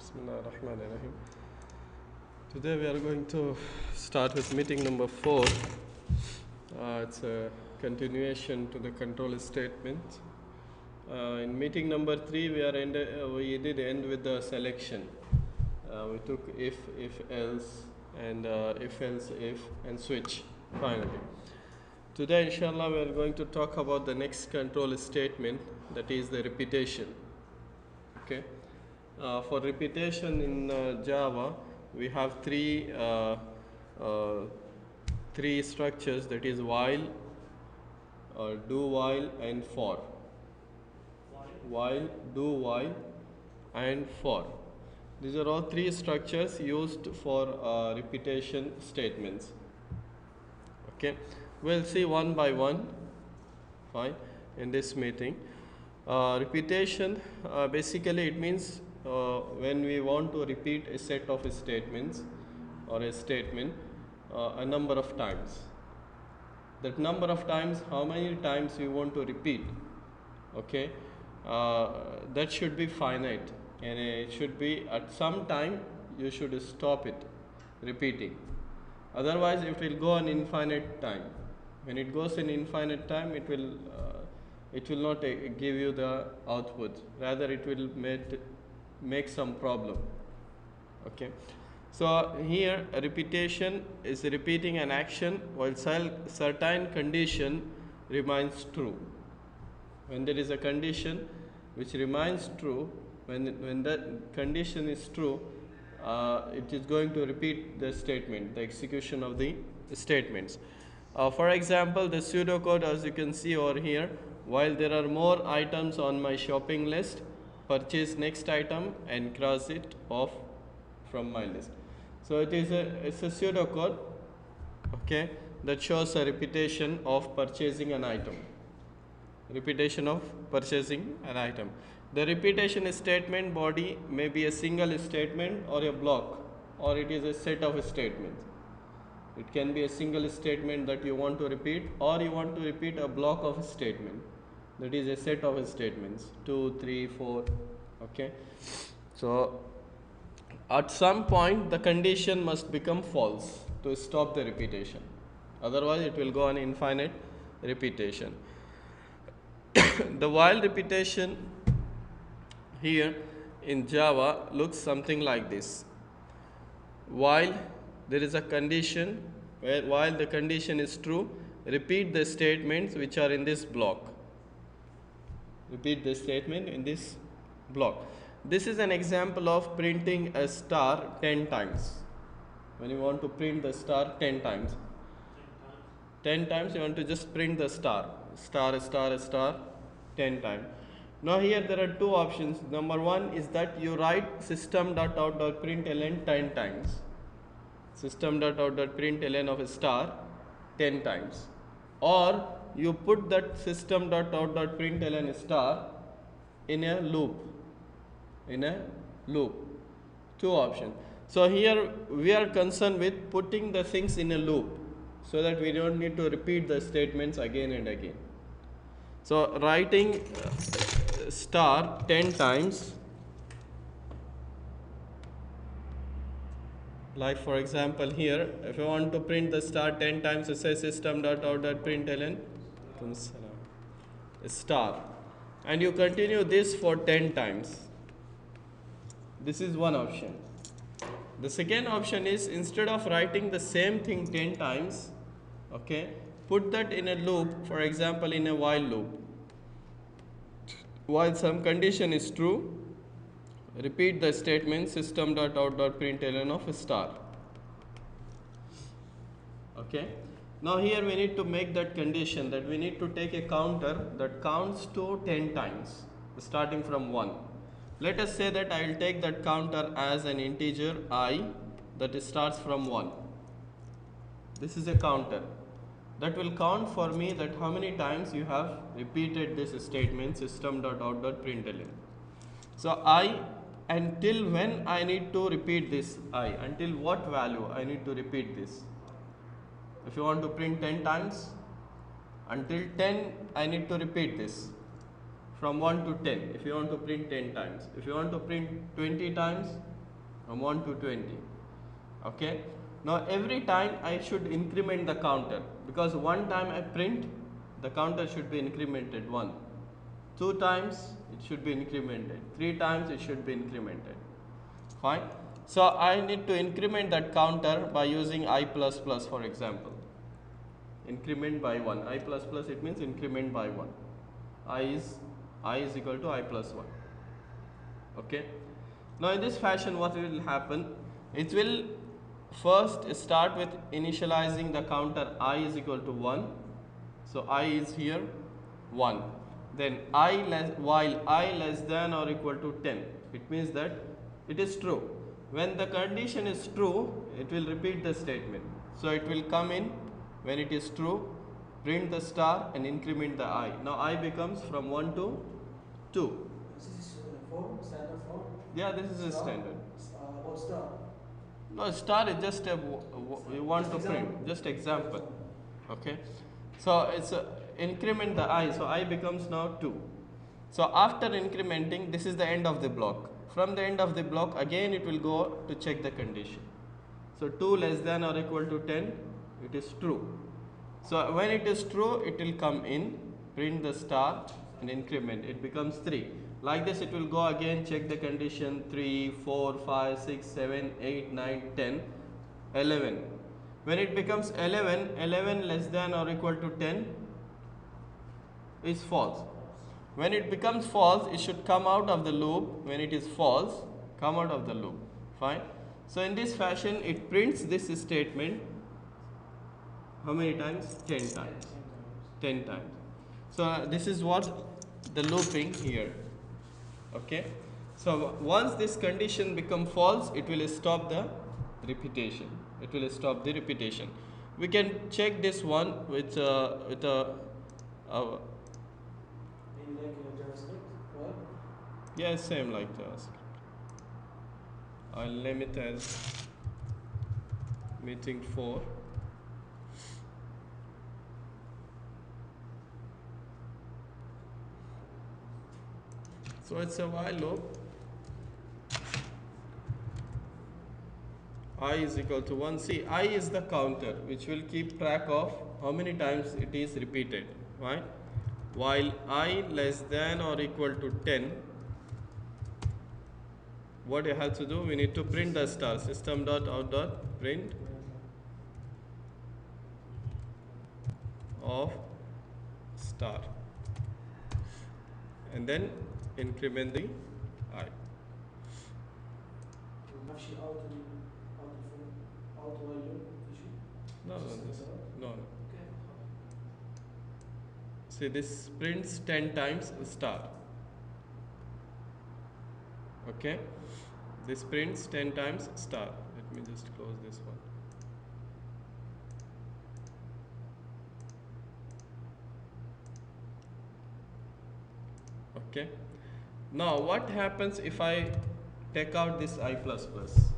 Bismillahirrahmanirrahim. Today we are going to start with meeting number 4. It's a continuation to the control statement. In meeting number 3 we did end with the selection. We took if else, and if else if, and switch finally. Today inshallah we are going to talk about the next control statement, that is the repetition. Okay. For repetition in Java, we have three structures, that is while, do while, and for. While, do while, and for. These are all three structures used for repetition statements. Okay, we'll see one by one. Fine, in this meeting. Repetition basically it means when we want to repeat a set of statements or a statement a number of times. That number of times, how many times you want to repeat, okay, that should be finite, and it should be at some time you should stop it repeating. Otherwise it will go on infinite time. When it goes in infinite time, it will not give you the output, rather it will make some problem. Okay, so here repetition is repeating an action while certain condition remains true. When there is a condition which remains true, when that condition is true, it is going to repeat the statement, the execution of the statements. For example, the pseudocode, as you can see over here, while there are more items on my shopping list, purchase next item and cross it off from my list. So it's a pseudocode, okay, that shows a repetition of purchasing an item. Repetition of purchasing an item. The repetition statement body may be a single statement or a block, or it is a set of statements. It can be a single statement that you want to repeat, or you want to repeat a block of a statement. That is a set of statements, 2, 3, 4. Okay. So at some point the condition must become false to stop the repetition. Otherwise it will go on infinite repetition. The while repetition here in Java looks something like this. While there is a condition, while the condition is true, repeat the statements which are in this block. Repeat the statement in this block. This is an example of printing a star 10 times. When you want to print the star 10 times, 10 times you want to just print the star 10 times. Now here there are two options. Number one is that you write system.out.println 10 times. System.out.println of a star 10 times. Or you put that system.out.println star in a loop. Two options. So here we are concerned with putting the things in a loop, so that we don't need to repeat the statements again and again. So writing star 10 times, like for example here, if I want to print the star 10 times, it says system.out.println star, and you continue this for 10 times. This is one option. The second option is, instead of writing the same thing 10 times, okay, put that in a loop, for example in a while loop. While some condition is true, repeat the statement system.out.println of a star. Okay. Now here we need to make that condition, that we need to take a counter that counts to 10 times, starting from 1. Let us say that I will take that counter as an integer I that starts from 1. This is a counter that will count for me that how many times you have repeated this statement system.out.println. So I, until when I need to repeat this I, until what value I need to repeat this. If you want to print 10 times, until 10 I need to repeat this. From 1 to 10, if you want to print 10 times. If you want to print 20 times, from 1 to 20. Okay, now every time I should increment the counter, because one time I print, the counter should be incremented 1, 2 times it should be incremented, 3 times it should be incremented. Fine. So I need to increment that counter by using I plus plus, for example. Increment by 1. I plus plus, it means increment by 1. I is equal to I plus 1. Okay. Now in this fashion, what will happen? It will first start with initializing the counter I is equal to 1. So I is here 1. Then while I less than or equal to 10, it means that it is true. When the condition is true, it will repeat the statement. So it will come in when it is true, print the star and increment the I. Now I becomes from 1 to 2. This is form, standard form. Yeah, this is a standard. What star? No, star is just a you want to print, just example. Okay, so it's increment the I, so I becomes now 2. So after incrementing, this is the end of the block. From the end of the block, again it will go to check the condition. So 2 less than or equal to 10, it is true. So when it is true, it will come in, print the star and increment, it becomes 3. Like this it will go again, check the condition 3, 4, 5, 6, 7, 8, 9, 10, 11. When it becomes 11, 11 less than or equal to 10 is false. When it becomes false, it should come out of the loop. When it is false, come out of the loop. Fine. So in this fashion, it prints this statement how many times? 10 times. 10 times. So this is what the looping here. Okay. So once this condition become false, it will stop the repetition. It will stop the repetition. We can check this one with a yeah, same like JavaScript. I'll name it as meeting 4. So it's a while loop. I is equal to 1. See, I is the counter which will keep track of how many times it is repeated, right? While I less than or equal to 10, what you have to do, we need to print the star, system.out.print of star, and then increment the I. No. See, this prints 10 times star. Okay, this prints 10 times star. Let me just close this one. Okay, now what happens if I take out this I plus plus?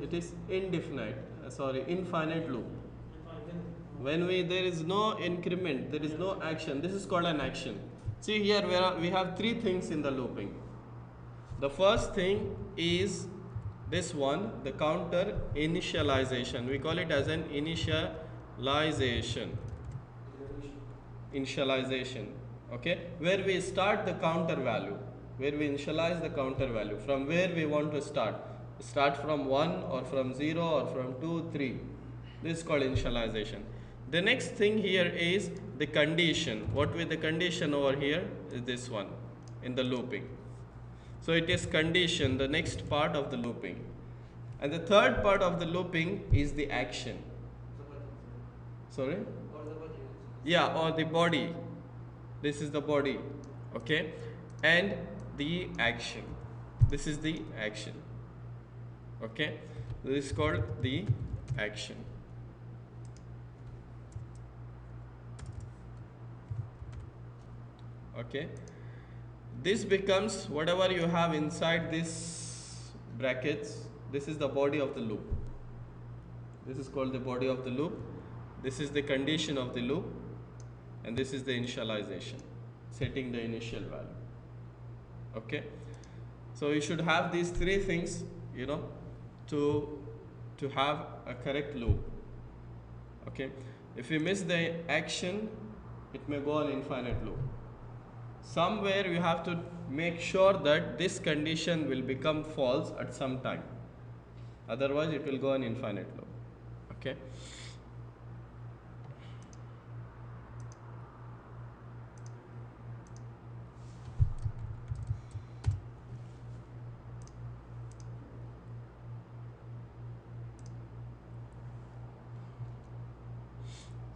It is infinite loop. When there is no increment, there is no action. This is called an action. See here we have 3 things in the looping. The first thing is this one, the counter initialization. We call it as an initialization. Okay, where we start the counter value, where we initialize the counter value, from where we want to start from 1 or from 0 or from 2, 3. This is called initialization. The next thing here is the condition. What with the condition over here is this one in the looping. So it is condition, the next part of the looping. And the third part of the looping is the action. Sorry? Yeah, or the body. This is the body. Okay? And the action. This is the action. Okay? This is called the action. Okay, this becomes whatever you have inside this brackets. This is the body of the loop. This is called the body of the loop. This is the condition of the loop, and this is the initialization, setting the initial value. Okay, So you should have these three things, you know, to have a correct loop. Okay, if you miss the action, it may go on infinite loop. Somewhere you have to make sure that this condition will become false at some time, otherwise it will go on infinite loop. Okay.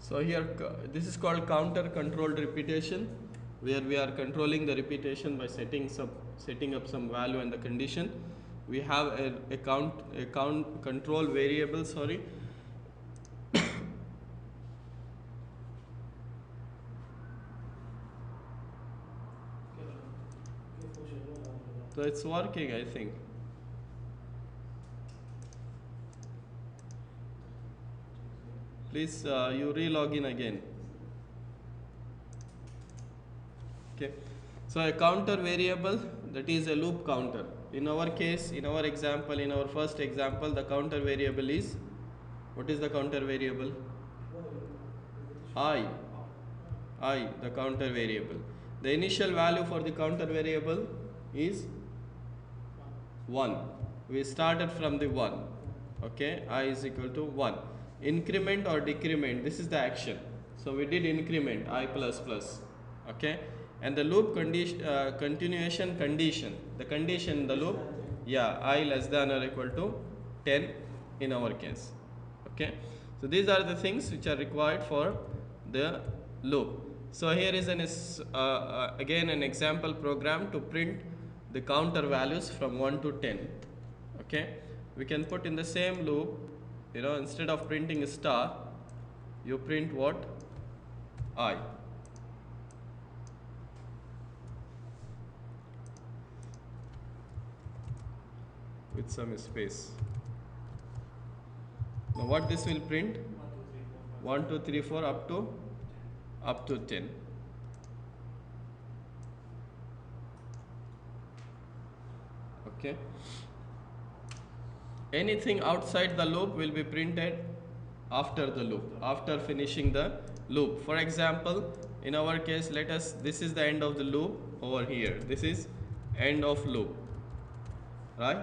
So here this is called counter controlled repetition, where we are controlling the repetition by setting up some value and the condition. We have a count control variable, sorry. So it's working, I think. Please you re-log in again. Okay. So a counter variable, that is a loop counter. In our case, in our example, in our first example, the counter variable is, what is the counter variable? I, the counter variable. The initial value for the counter variable is 1. We started from the 1. Okay, I is equal to 1. Increment or decrement, this is the action. So we did increment I plus plus. Okay, and the loop continuation condition, the condition in the loop, yeah, I less than or equal to 10 in our case. Okay, so these are the things which are required for the loop. So here is again an example program to print the counter values from 1 to 10. Okay, we can put in the same loop, you know, instead of printing a star, you print what? I. With some space. Now what this will print? 1, 2, 3, 4 up to 10. Okay. Anything outside the loop will be printed after the loop, after finishing the loop. For example, in our case, this is the end of the loop over here. This is end of loop, right?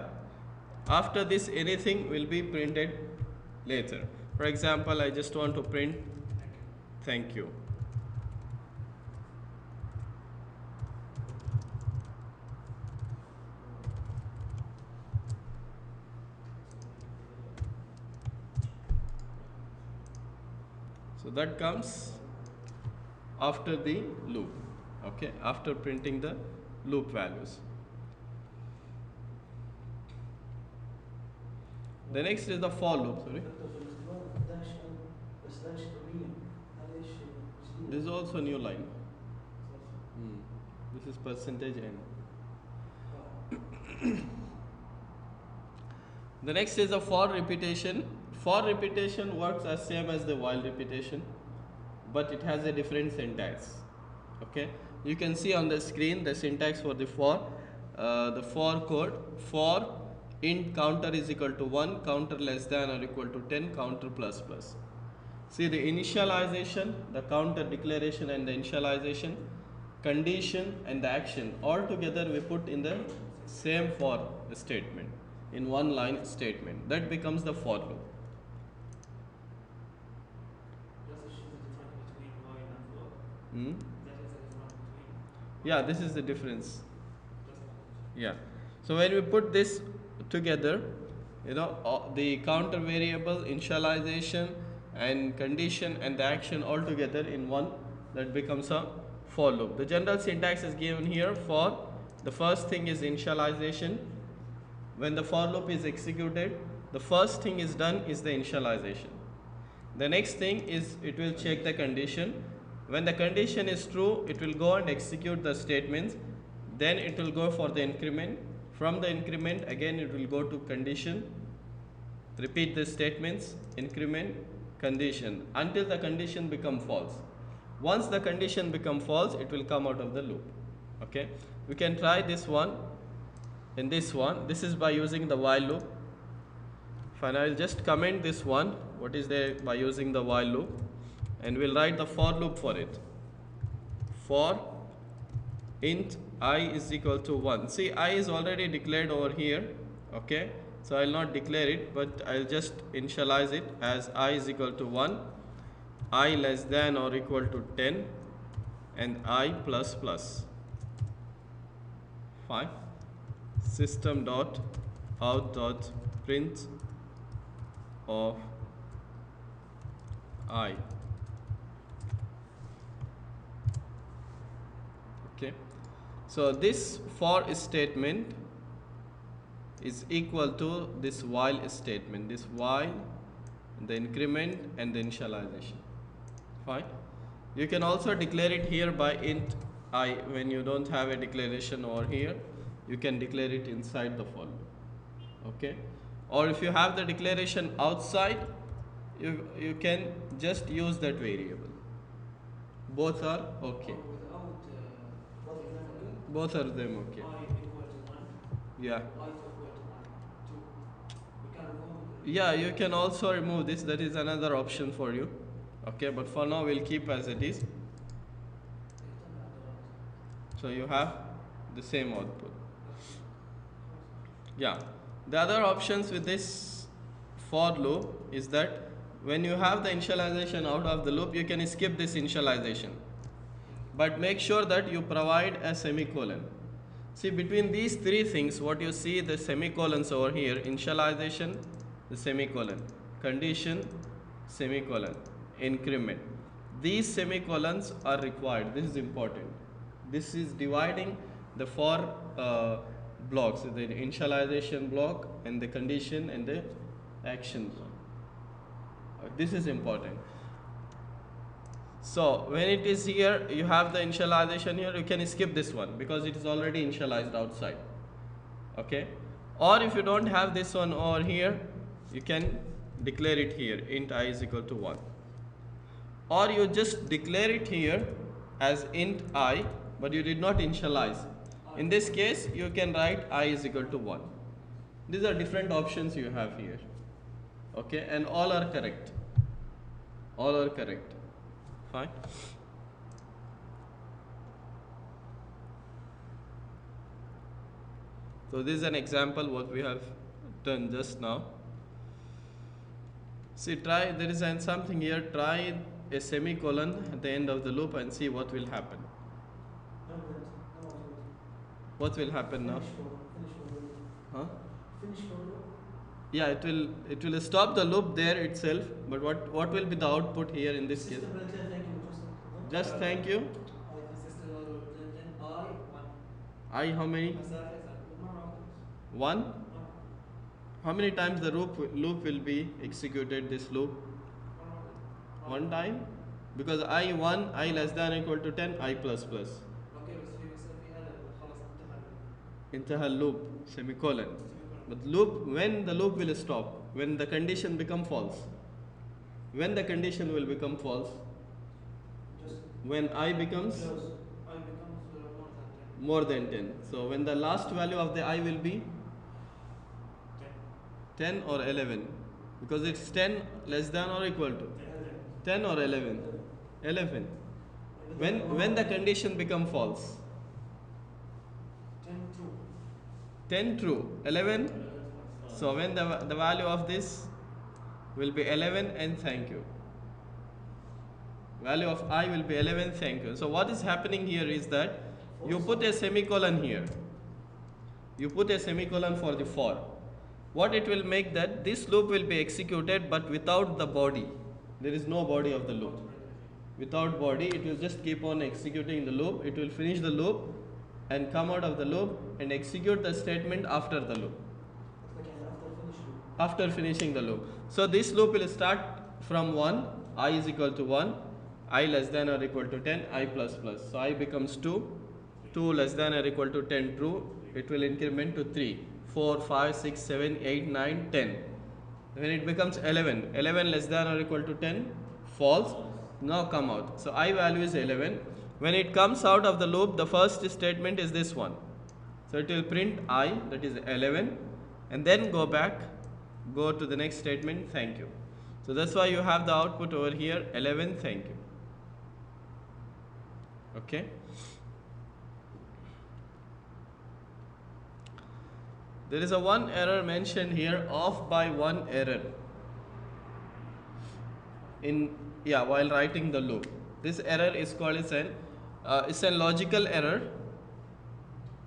After this, anything will be printed later. For example, I just want to print thank you. So that comes after the loop, okay, after printing the loop values. The next is the for loop, sorry. This is also a new line. This is percentage n. The next is the for repetition. For repetition works as same as the while repetition, but it has a different syntax. Okay, you can see on the screen the syntax for the for code. For int counter is equal to 1, counter less than or equal to 10, counter plus plus. See the initialization, the counter declaration and the initialization, condition and the action all together we put in the same for statement, in one line statement. That becomes the for loop. Yeah, this is the difference. Yeah, so when we put this together, you know, the counter variable, initialization and condition and the action all together in one, that becomes a for loop. The general syntax is given here. For the first thing is initialization. When the for loop is executed, the first thing is done is the initialization. The next thing is it will check the condition. When the condition is true, it will go and execute the statements. Then it will go for the increment. From the increment, again it will go to condition. Repeat the statements, increment, condition, until the condition becomes false. Once the condition becomes false, it will come out of the loop. Okay, we can try this one. in this one. This is by using the while loop. Fine, I'll just comment this one, what is there by using the while loop, and we'll write the for loop for it. For int I is equal to 1. See, I is already declared over here, okay? So I'll not declare it, but I'll just initialize it as I is equal to 1, I less than or equal to 10, and I plus plus. Fine. System dot out dot print of I. Okay. So this for statement is equal to this while statement. This while, the increment and the initialization. Fine. You can also declare it here by int I. When you don't have a declaration over here, you can declare it inside the for loop. Okay. Or if you have the declaration outside, you can just use that variable. Both are okay. Both are them okay. I equal to 1. Yeah. I equal to 1. 2. We can remove it. Yeah, you can also remove this. That is another option for you. Okay, but for now we'll keep as it is. So you have the same output. Yeah. The other options with this for loop is that when you have the initialization out of the loop, you can skip this initialization. But make sure that you provide a semicolon. See, between these three things, what you see, the semicolons over here, initialization, the semicolon, condition, semicolon, increment. These semicolons are required. This is important. This is dividing the for blocks, the initialization block and the condition and the action block. This is important. So when it is here, you have the initialization here, you can skip this one because it is already initialized outside. Okay. Or if you don't have this one over here, you can declare it here, int I is equal to 1. Or you just declare it here as int I, but you did not initialize. In this case, you can write I is equal to 1. These are different options you have here. Okay, and all are correct. All are correct. Fine. So this is an example what we have done just now. See, try, there is something here, try a semicolon at the end of the loop and see what will happen. What will happen now? Huh? Finish for loop. Yeah, it will stop the loop there itself, but what will be the output here in this case? System will say thank you. Just thank you. I how many? 1. How many times the loop will be executed, this loop? 1 time? Because I 1, I less than or equal to 10, I plus plus. Entire loop, semicolon. But loop, when the loop will stop? When the condition become false. When the condition will become false? When I becomes more than 10. So when the last value of the I will be 10 or 11, because it's 10 less than or equal to 10 or 11. 11. When the condition become false? 10 true. 11. So when the value of this will be 11 and thank you. Value of I will be 11, thank you. So what is happening here is that you put a semicolon here. You put a semicolon for the for. What it will make that this loop will be executed but without the body. There is no body of the loop. Without body, it will just keep on executing the loop. It will finish the loop and come out of the loop and execute the statement after the loop. After finishing the loop. So this loop will start from 1, I is equal to 1, I less than or equal to 10, I plus plus. So I becomes 2, 2 less than or equal to 10 true, it will increment to 3, 4, 5, 6, 7, 8, 9, 10. When it becomes 11, 11 less than or equal to 10, false, now come out. So I value is 11. When it comes out of the loop, the first statement is this one. So it will print I, that is 11, and then go back, go to the next statement, thank you. So that's why you have the output over here, 11, thank you. Okay. There is a one error mentioned here, off by one error while writing the loop. This error is called it's a logical error.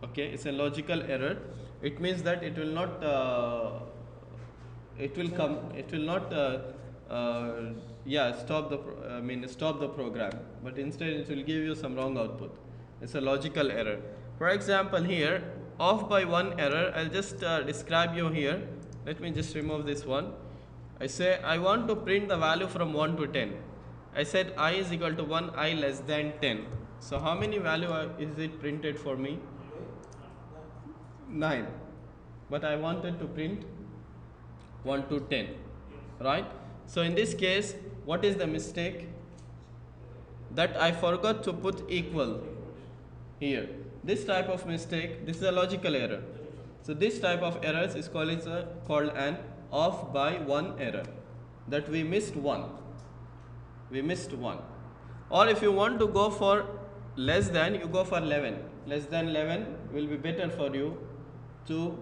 Okay, it's a logical error. It means that it will not stop the program, but instead it will give you some wrong output. It's a logical error. For example, here off by one error, I'll just describe you here. Let me just remove this one. I say I want to print the value from 1 to 10. I said I is equal to 1, I less than 10. So how many value is it printed for me? 9. But I wanted to print 1 to 10, right? So in this case, what is the mistake? That I forgot to put equal here. This type of mistake, this is a logical error. So this type of errors is called an off by one error, that we missed one. We missed one. Or if you want to go for less than, you go for 11. Less than 11 will be better for you to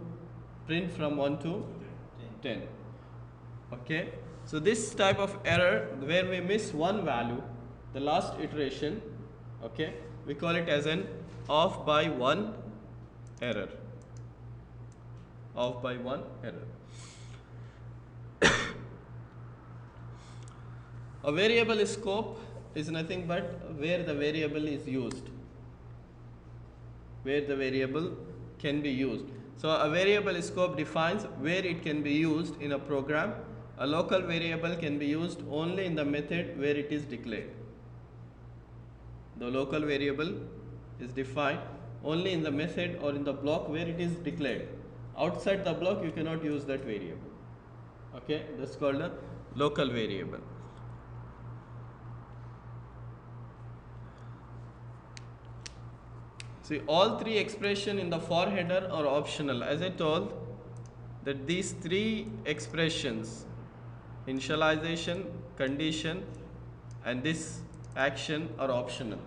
print from 1 to 10. Okay. So this type of error where we miss one value, the last iteration, okay, we call it as an off by one error. Off by one error. A variable scope is nothing but where the variable is used, where the variable can be used. So a variable scope defines where it can be used in a program. A local variable can be used only in the method where it is declared. The local variable is defined only in the method or in the block where it is declared. Outside the block you cannot use that variable. Okay, that's called a local variable. See, all three expressions in the for header are optional. As I told, that these three expressions, initialization, condition, and this action, are optional.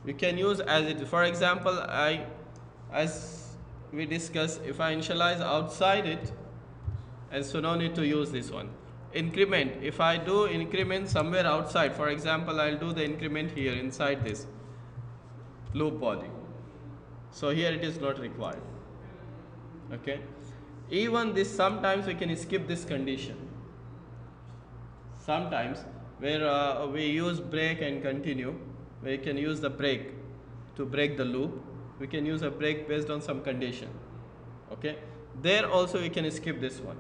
We can use as it. For example, as we discussed, if I initialize outside it, and so no need to use this one. Increment, if I do increment somewhere outside, for example, I'll do the increment here inside this loop body. So here it is not required. Okay. Even this, sometimes we can skip this condition. Sometimes where we use break and continue, we can use the break to break the loop. We can use a break based on some condition. Okay. There also we can skip this one.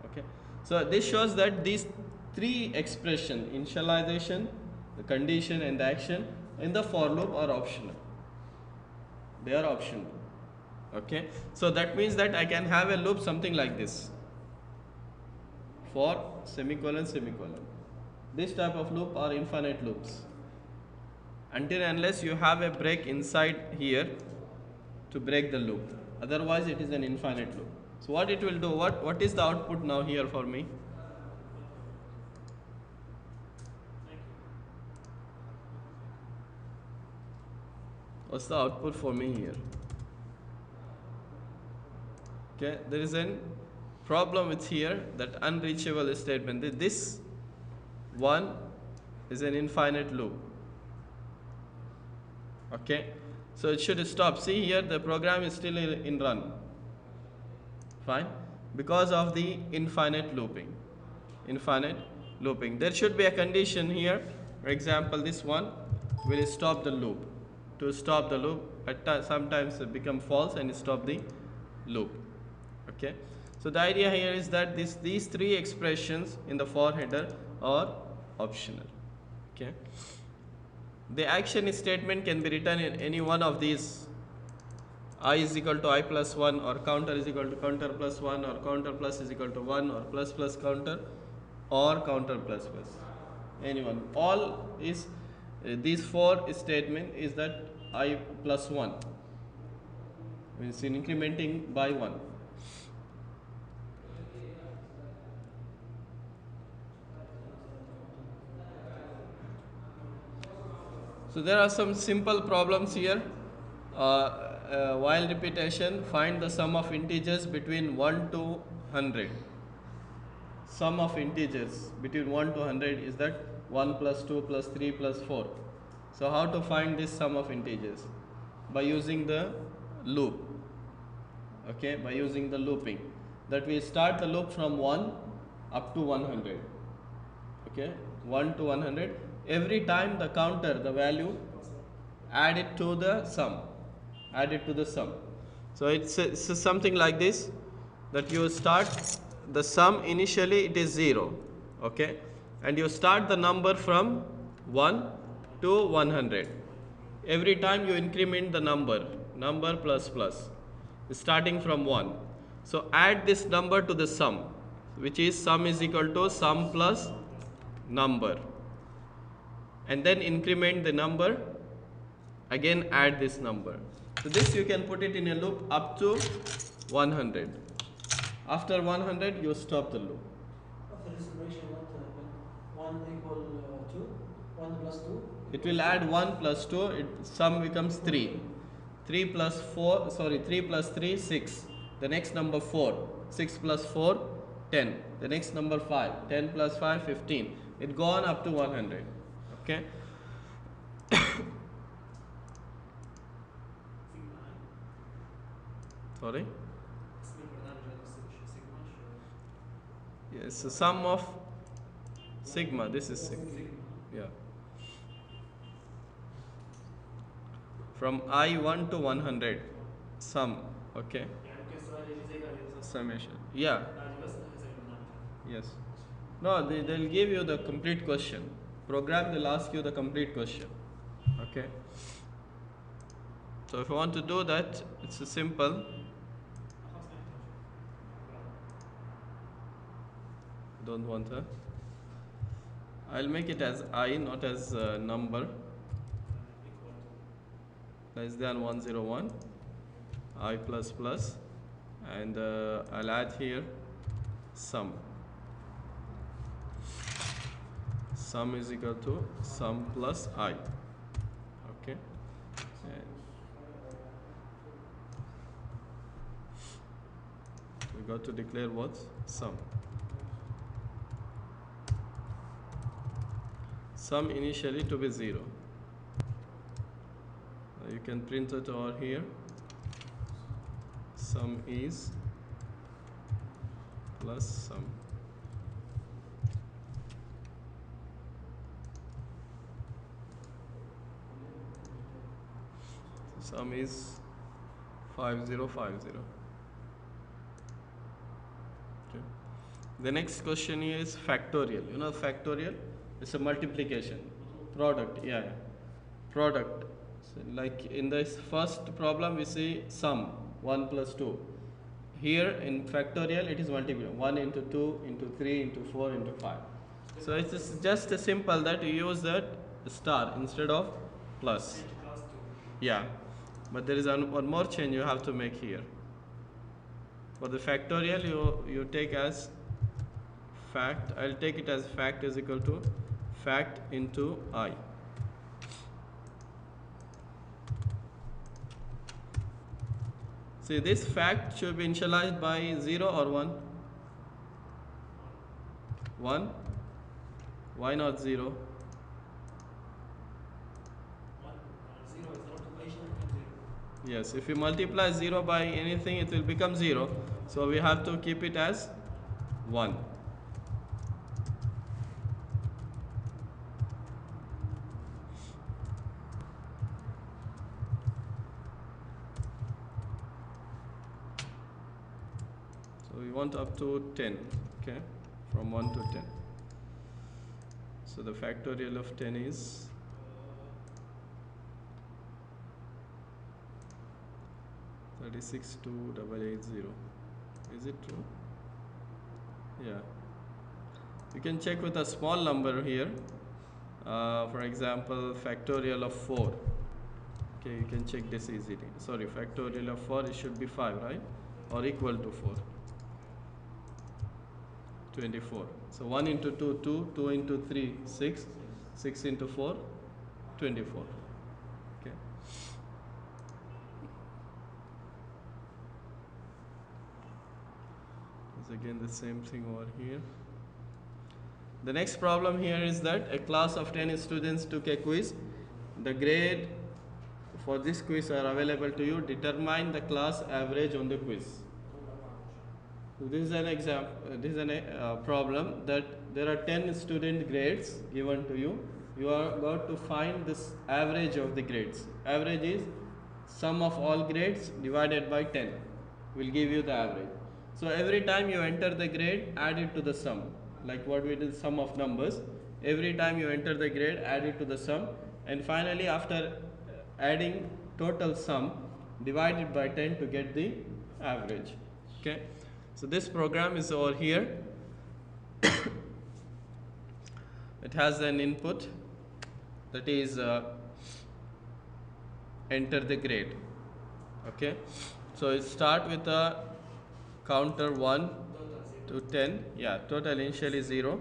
Okay. So this shows that these three expressions, initialization, the condition, and the action in the for loop are optional. They are optional. Okay. So that means that I can have a loop something like this. For semicolon, semicolon. This type of loop are infinite loops. Until unless you have a break inside here to break the loop. Otherwise it is an infinite loop. So what it will do, what is the output now here for me? What's the output for me here? Okay, there is a problem with here, that unreachable statement. This one is an infinite loop. Okay, so it should stop. See here, the program is still in run. Fine, because of the infinite looping. Infinite looping. There should be a condition here. For example, this one will stop the loop. To stop the loop, sometimes it become false and stop the loop. Okay. So the idea here is that these three expressions in the for header are optional. Okay. The action statement can be written in any one of these. I is equal to I plus 1, or counter is equal to counter plus 1, or counter plus is equal to 1, or plus plus counter, or counter plus plus. Anyone. All is these four statement is that I plus 1. It's incrementing by 1. So there are some simple problems here. While repetition, find the sum of integers between 1 to 100. Sum of integers between 1 to 100 is that 1 plus 2 plus 3 plus 4. So how to find this sum of integers? By using the loop. Okay, by using the looping. That we start the loop from 1 up to 100. Okay, 1 to 100. Every time the counter, the value, add it to the sum. Add it to the sum. So it's something like this, that you start the sum initially it is 0. Okay, and you start the number from 1 to 100. Every time you increment the number plus plus, starting from 1. So add this number to the sum, which is sum is equal to sum plus number, and then increment the number, again add this number. So this you can put it in a loop up to 100. After 100 you stop the loop. After this operation, what happened? 1 equal 2, 1 plus 2. It will add 1 plus 2, sum becomes 3. 3 plus 4, sorry, 3 plus 3, 6. The next number 4. 6 plus 4, 10. The next number 5. 10 plus 5, 15. It go on up to 100. Okay. Sorry? Yes, the sum of sigma. This is sigma. Yeah. From I1 to 100, sum. Okay. Summation. Yeah. Yes. No, they'll give you the complete question. Program will ask you the complete question. Okay. So if you want to do that, it's a simple. Don't want her. I'll make it as I, not as number. Less than 101, I plus plus, and I'll add here sum. Sum is equal to sum plus I. Okay. And we got to declare what? Sum. Sum initially to be 0. You can print it over here. Sum is plus sum. Sum is 5050. Okay. The next question is factorial. You know factorial? It's a multiplication. Product, yeah. Product. So like in this first problem we see sum 1 plus 2. Here in factorial it is multiplication 1 into 2 into 3 into 4 into 5. So it's just a simple that you use that star instead of plus. Yeah, but there is one more change you have to make here. For the factorial you take as fact. I'll take it as fact is equal to fact into I. See, this fact should be initialized by 0 or 1? 1? Why not 0? 0 is the multiplication between 0. Yes, if you multiply 0 by anything, it will become 0. So we have to keep it as 1. We want up to 10, okay, from 1 to 10. So the factorial of 10 is 362880. Is it true? Yeah. You can check with a small number here. For example, factorial of 4. Okay, you can check this easily. Sorry, factorial of 4, it should be 5, right? Or equal to 4. 24. So 1 into 2, 2, 2 into 3, 6, 6 into 4, 24. Okay. It's again the same thing over here. The next problem here is that a class of 10 students took a quiz. The grade for this quiz are available to you. Determine the class average on the quiz. So this is an example. This is a problem that there are 10 student grades given to you. You are got to find this average of the grades. Average is sum of all grades divided by 10 will give you the average. So every time you enter the grade, add it to the sum. Like what we did, sum of numbers. Every time you enter the grade, add it to the sum, and finally after adding total sum, divide it by 10 to get the average. Okay. So this program is over here. It has an input that is enter the grade. Okay. So it start with a counter 1 to 10. Yeah, total initially 0.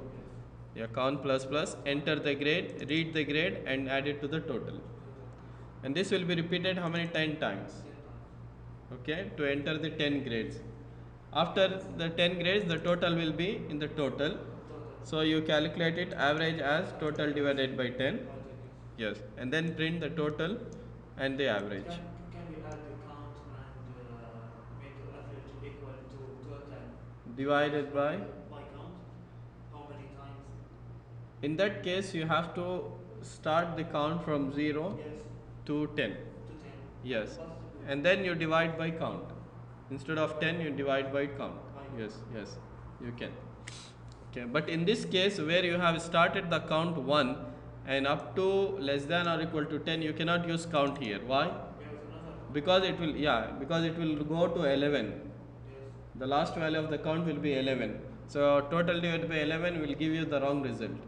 Yeah, count plus plus, enter the grade, read the grade and add it to the total. And this will be repeated how many? 10 times. Okay, to enter the 10 grades. After the 10 grades, the total will be in the total. So you calculate it average as total divided by 10. Yes, and then print the total and the average. Can we add the count and make the average equal to total Divided by? By count? How many times? In that case, you have to start the count from 0 Yes. to 10. To 10. Yes, and then you divide by count. Instead of 10, you divide by count. Yes, yes, you can. Okay, but in this case where you have started the count 1 and up to less than or equal to 10, you cannot use count here. Why? Because it will, because it will go to 11. The last value of the count will be 11. So total divided by 11 will give you the wrong result.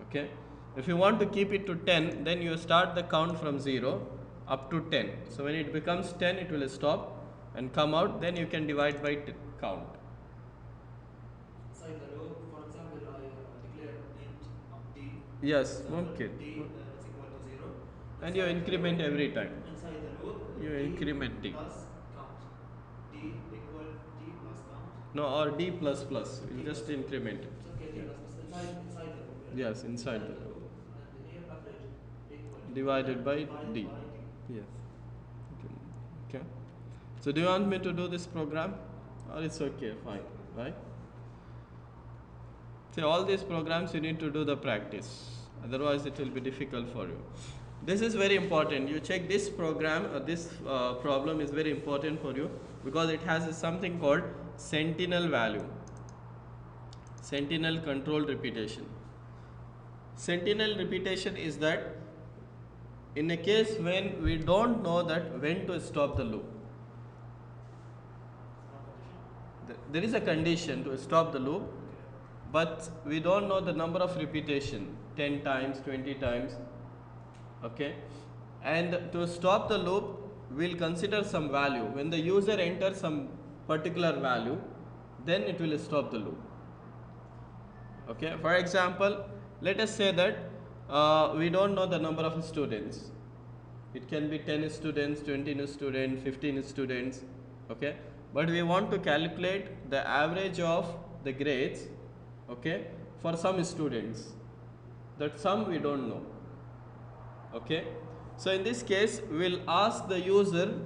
Okay. If you want to keep it to 10, then you start the count from 0 up to 10. So when it becomes 10, it will stop and come out. Then you can divide by count. Inside the loop, for example, I declare int d. Yes, d okay. is equal to 0. And you increment every time. Inside the loop, You d increment d. plus count. D equal d plus count. No, or d plus plus. You just increment it. It's okay, d plus plus inside the loop. Yes, inside the loop. And here average equal to Divided by d. Yes. Okay. So do you want me to do this program? Or it's okay, fine, right? See, all these programs you need to do the practice. Otherwise it will be difficult for you. This is very important. You check this program, this problem is very important for you because it has something called sentinel value. Sentinel control repetition. Sentinel repetition is that in a case when we don't know that when to stop the loop. There is a condition to stop the loop, but we don't know the number of repetition, 10 times, 20 times. Okay, and to stop the loop, we'll consider some value. When the user enters some particular value, then it will stop the loop. Okay, for example, let us say that we don't know the number of students. It can be 10 students, 20 students, 15 students. Okay, but we want to calculate the average of the grades, okay, for some students. That sum we don't know. Okay, so in this case we will ask the user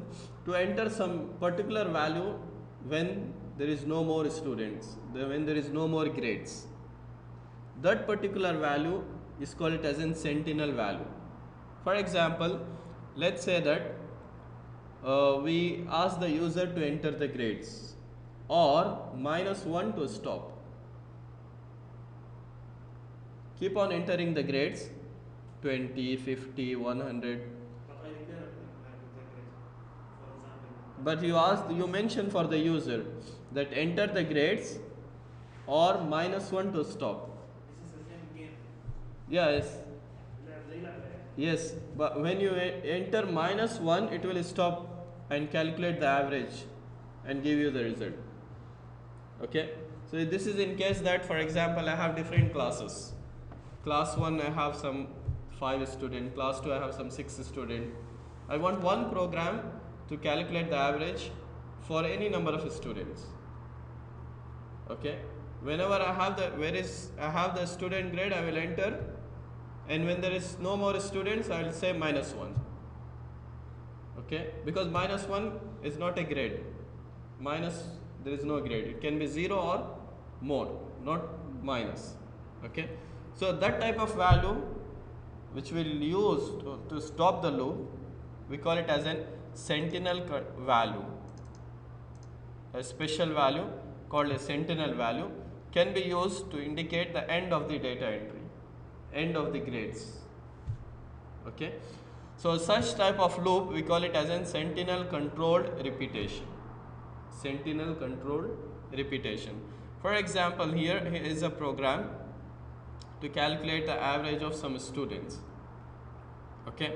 to enter some particular value when there is no more students, when there is no more grades. That particular value is called as a sentinel value. For example, let's say that we ask the user to enter the grades or -1 to stop. Keep on entering the grades 20, 50, 100. But you mentioned for the user that enter the grades or -1 to stop. This is the same game. Yes. Yes, but when you enter -1, it will stop and calculate the average and give you the result. Okay, so this is in case that, for example, I have different classes. Class 1 I have some 5 students, class 2 I have some 6 students. I want one program to calculate the average for any number of students. Okay, whenever I have the student grade, I will enter, and when there is no more students, I will say -1. Okay, because -1 is not a grade. There is no grade. It can be 0 or more, not minus. Okay, so that type of value which we'll use to stop the loop, we call it as a sentinel value. A special value called a sentinel value can be used to indicate the end of the data entry, end of the grades. Okay, so such type of loop we call it as a sentinel controlled repetition. Sentinel controlled repetition. For example, here is a program to calculate the average of some students. Okay,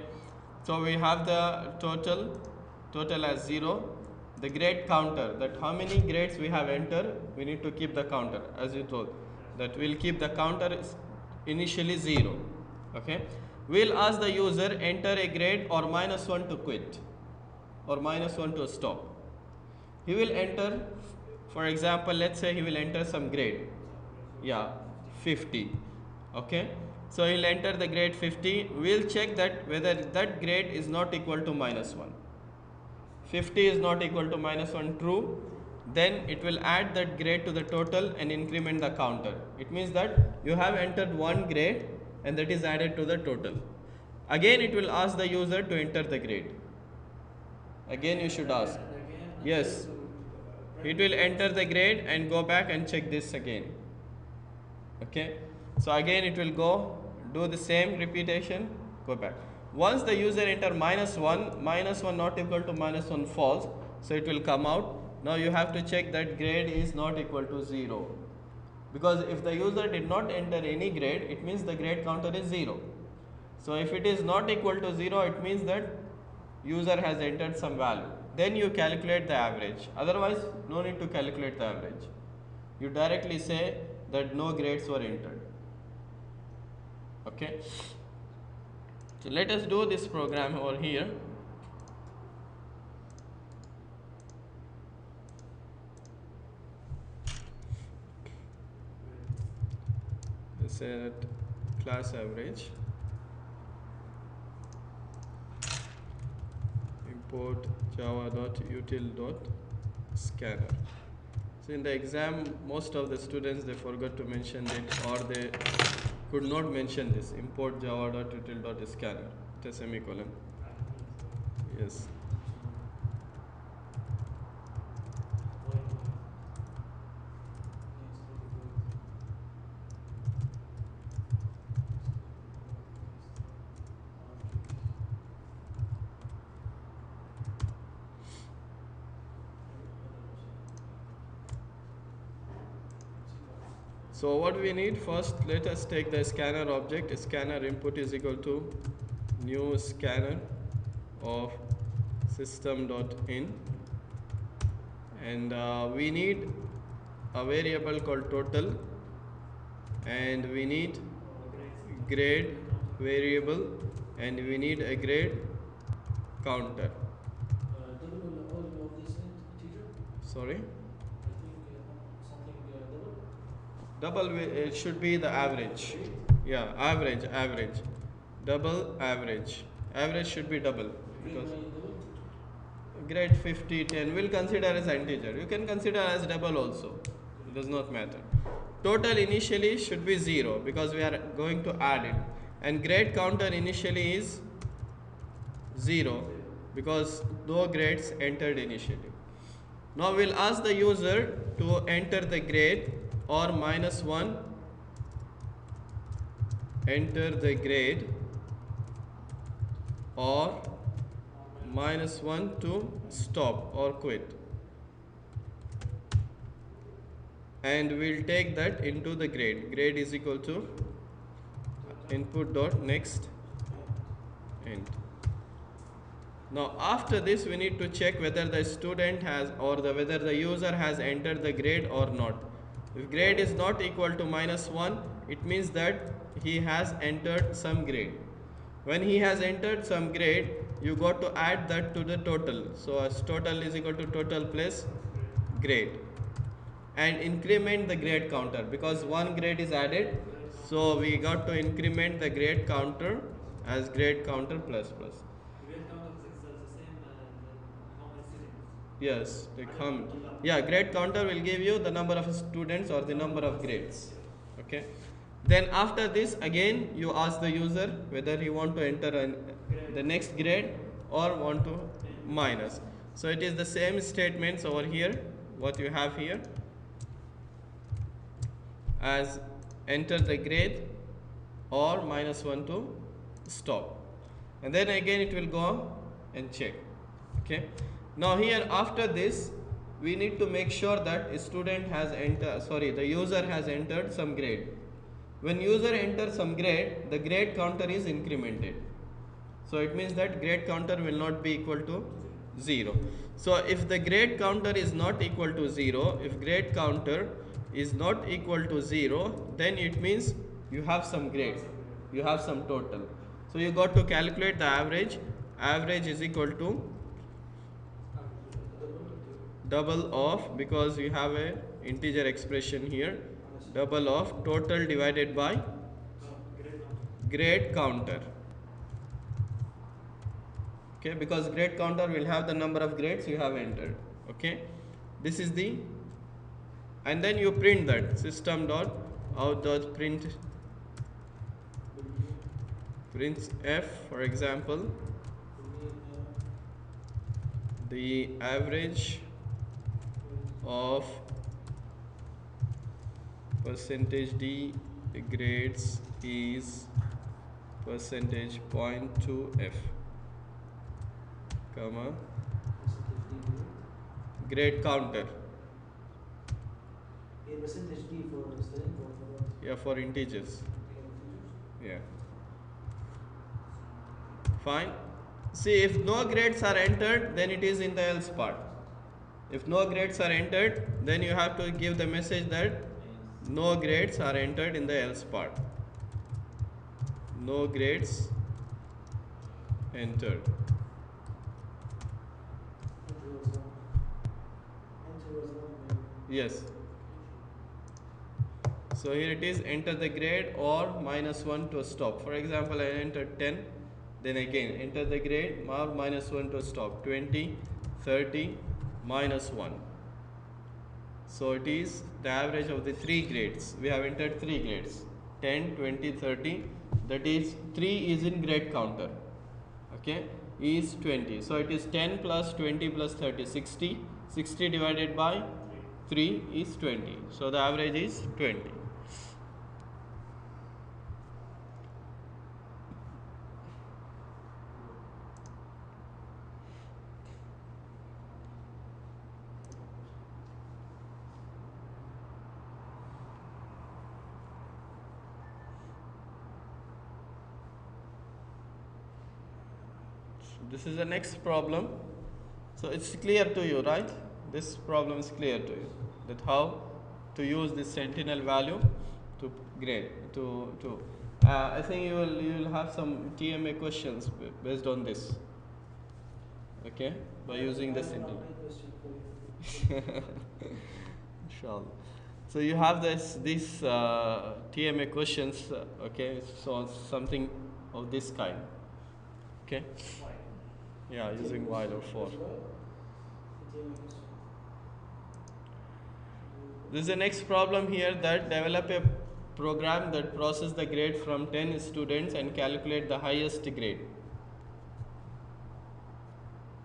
so we have the total as 0, the grade counter, that how many grades we have entered, we need to keep the counter, as you told, that we'll keep the counter initially 0. Okay, we'll ask the user enter a grade or -1 to quit or -1 to stop. He will enter, for example, let's say he will enter some grade, 50. Okay, so he'll enter the grade 50. We'll check that whether that grade is not equal to -1. 50 is not equal to -1, true. Then it will add that grade to the total and increment the counter. It means that you have entered one grade and that is added to the total. Again it will ask the user to enter the grade. Again you should ask. Yes, it will enter the grade and go back and check this again. Okay, so again it will go do the same repetition, go back. Once the user enter -1 not equal to -1 false, so it will come out. Now you have to check that grade is not equal to 0, because if the user did not enter any grade, it means the grade counter is 0. So if it is not equal to 0, it means that user has entered some value. Then you calculate the average. Otherwise, no need to calculate the average. You directly say that no grades were entered. Okay, so let us do this program over here. Let's say that class average, import java.util.scanner. So in the exam, most of the students, they forgot to mention it, or they could not mention this, import java.util.scanner, the semicolon. Yes. So what we need first, let us take the scanner object. Scanner input is equal to new scanner of system.in, and we need a variable called total, and we need grade variable, and we need a grade counter. Sorry? Double, it should be the average. Yeah, average. Double average. Average should be double, because grade 50, 10 will consider as integer. You can consider as double also. It does not matter. Total initially should be 0 because we are going to add it. And grade counter initially is 0 because no grades entered initially. Now we'll ask the user to enter the grade or -1, enter the grade, or -1 to stop or quit, and we'll take that into the grade. Grade is equal to input dot next int. Now after this we need to check whether the student has or whether the user has entered the grade or not. If grade is not equal to -1, it means that he has entered some grade. When he has entered some grade, you got to add that to the total. So as total is equal to total plus grade, and increment the grade counter because one grade is added. So we got to increment the grade counter as grade counter plus plus. Yes, they come. Yeah, grade counter will give you the number of students or the number of grades. Okay. Then after this, again you ask the user whether he want to enter the next grade or want to minus. So it is the same statements over here. What you have here as enter the grade or -1 to stop, and then again it will go and check. Okay. Now here after this we need to make sure that a student has the user has entered some grade. When user enters some grade, the grade counter is incremented. So it means that grade counter will not be equal to 0. So if the grade counter is not equal to 0, if grade counter is not equal to 0, then it means you have some grade, you have some total. So you got to calculate the average. Average is equal to double of, because you have a integer expression here, double of total divided by grade counter. Okay, because grade counter will have the number of grades you have entered. Okay, this is the, and then you print that system dot out dot prints f, for example, the average of %d grades is %.2f, comma grade counter. Percentage D for string or for what? Yeah, for integers. Yeah. Fine. See, if no grades are entered, then it is in the else part. If no grades are entered, then you have to give the message that no grades are entered in the else part. No grades entered. Yes. So here it is, enter the grade or -1 to stop. For example, I entered 10, then again enter the grade or -1 to stop, 20, 30, -1. So it is the average of the 3 grades. We have entered 3 grades, 10, 20, 30. That is 3 is in grade counter. Okay, is 20. So it is 10 plus 20 plus 30, 60. 60 divided by 3 is 20. So the average is 20. This is the next problem. So it's clear to you, right? This problem is clear to you, that how to use this sentinel value to grade I think you will have some TMA questions based on this. Okay, by using the sentinel. Inshallah. So you have these TMA questions. Okay, so something of this kind. Okay. Yeah, using while or for. This is the next problem here, that develop a program that processes the grade from 10 students and calculate the highest grade.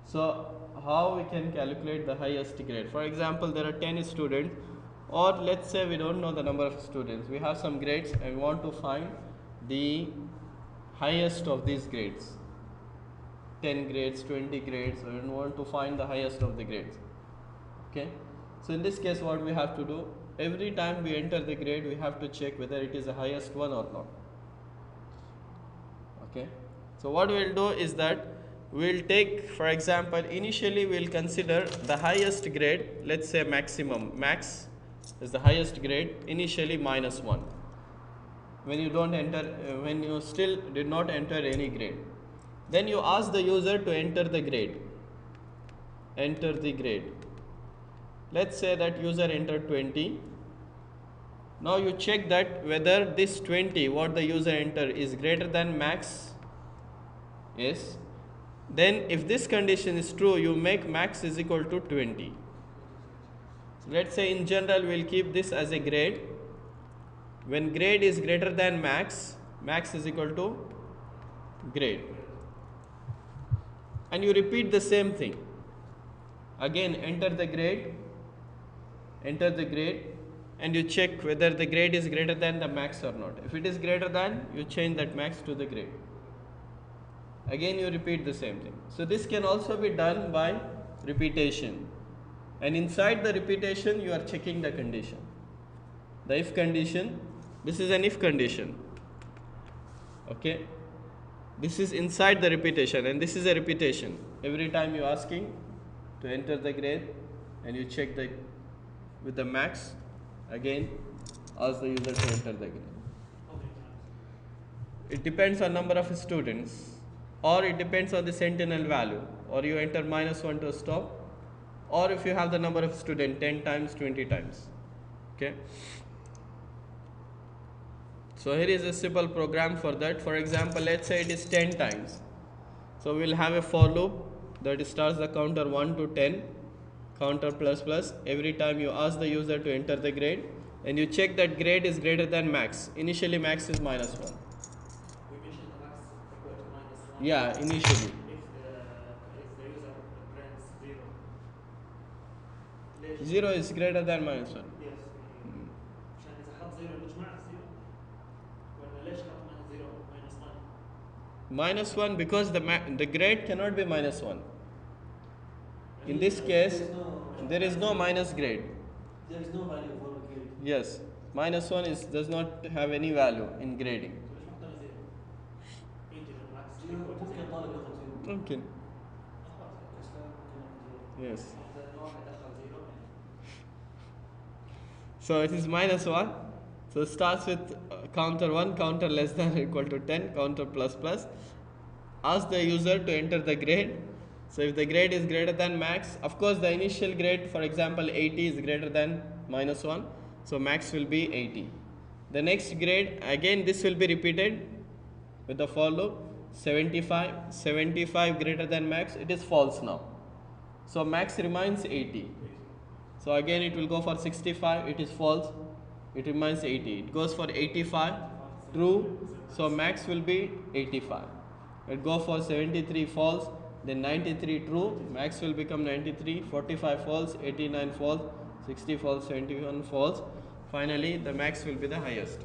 So how we can calculate the highest grade? For example, there are 10 students, or let's say we don't know the number of students. We have some grades and we want to find the highest of these grades. 10 grades, 20 grades, and want to find the highest of the grades. Okay, so in this case what we have to do, every time we enter the grade we have to check whether it is the highest one or not. Okay, So what we'll do is that we'll take, for example, initially we'll consider the highest grade, let's say maximum, max is the highest grade, initially -1. When you don't enter, when you still did not enter any grade, then you ask the user to enter the grade. Enter the grade. Let's say that user entered 20. Now you check that whether this 20 what the user entered is greater than max. Yes. Then if this condition is true, you make max is equal to 20. So let's say in general we'll keep this as a grade. When grade is greater than max, max is equal to grade. And you repeat the same thing. Again enter the grade, and you check whether the grade is greater than the max or not. If it is greater than, you change that max to the grade. Again you repeat the same thing. So this can also be done by repetition. And inside the repetition you are checking the condition. The if condition, this is an if condition. Okay. This is inside the repetition and this is a repetition. Every time you are asking to enter the grade and you check the with the max, again ask the user to enter the grade. It depends on number of students, or it depends on the sentinel value, or you enter -1 to stop, or if you have the number of students 10 times, 20 times. Okay. So here is a simple program for that. For example, let's say it is 10 times. So we'll have a for loop that starts the counter 1 to 10, counter plus plus. Every time you ask the user to enter the grade and you check that grade is greater than max. Initially max is -1. We mentioned the max equal to -1. Yeah, initially. If the user prints 0. ليش؟ 0 is greater than -1. Yes. عشان إذا حط 0 المجموعة 0. ولا ليش حط -1 because the grade cannot be -1. In this case, there is no minus grade. There is no value for the grade. Yes, -1 does not have any value in grading. ممكن طالب ياخذ 0. ممكن. Yes. So it is -1. So it starts with counter 1, counter less than or equal to 10, counter plus plus. Ask the user to enter the grade. So if the grade is greater than max, of course the initial grade, for example 80 is greater than -1, so max will be 80. The next grade, again this will be repeated with the for loop. 75 greater than max, it is false now. So max remains 80. So again it will go for 65, it is false, it remains 80. It goes for 85, true, so max will be 85. It go for 73, false, then 93, true, max will become 93, 45 false, 89 false, 60 false, 71 false. Finally the max will be the highest.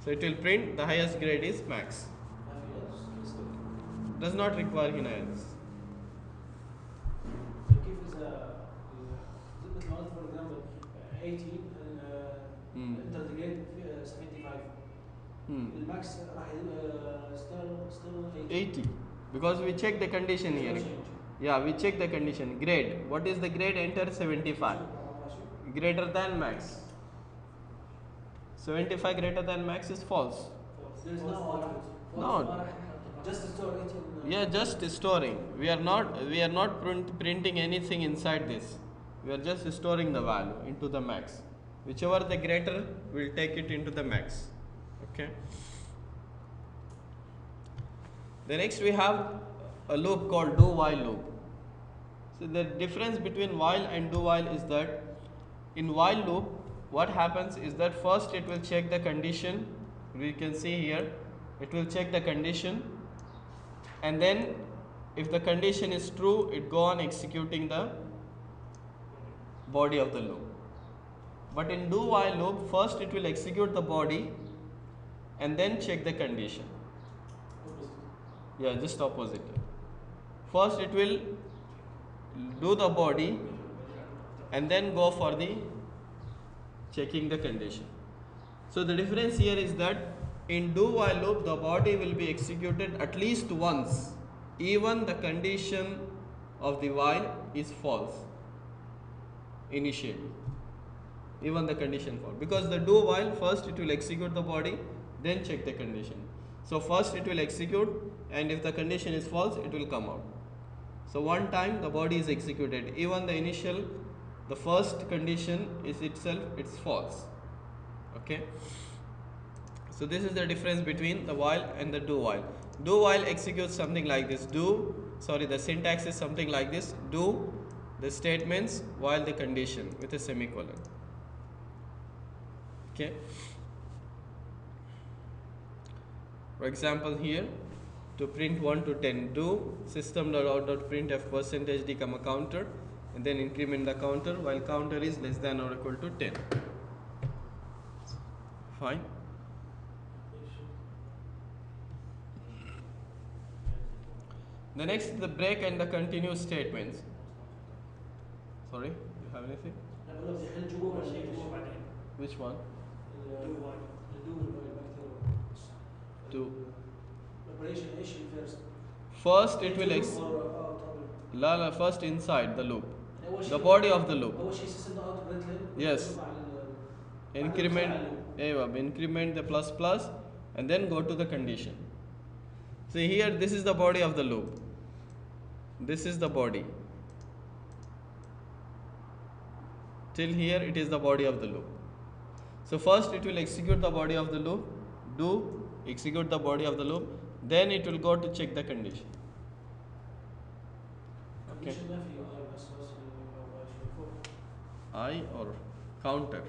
So it will print the highest grade is max. Does not require hinayas. كيف إذا مثل ما قلت for example 80 enter the grade 75 الماكس راح still 80 because we check the condition here. Yeah, we check the condition. Grade. What is the grade? Enter 75. Greater than max. 75 greater than max is false. There is no output. No. Just store it in. Yeah, just storing. We are not printing anything inside this. We are just storing the value into the max. Whichever the greater, we'll take it into the max. Okay. The next we have a loop called do while loop. So the difference between while and do while is that in while loop what happens is that first it will check the condition. We can see here it will check the condition, and then if the condition is true it go on executing the body of the loop. But in do while loop first it will execute the body and then check the condition. Yeah, just opposite. First it will do the body and then go for the checking the condition. So the difference here is that in do while loop the body will be executed at least once, even the condition of the while is false initially, even the condition false, because the do while first it will execute the body, then check the condition. So first it will execute, and if the condition is false it will come out. So one time the body is executed, even the initial, the first condition is itself, it's false. Okay, so this is the difference between the while and the do while. Do while executes something like this. The syntax is something like this: do the statements while the condition with a semicolon. Okay, for example here, to print 1 to 10, do system.out.printf %d comma counter, and then increment the counter while counter is less than or equal to 10. Fine. The next, the break and the continue statements. Sorry, you have anything? Which one? Do. First it will first inside the loop, the body of the loop. Yes. Increment the plus plus and then go to the condition. See here, this is the body of the loop. This is the body. Till here it is the body of the loop. So first it will execute the body of the loop, execute the body of the loop, then it will go to check the condition. Okay. I or counter.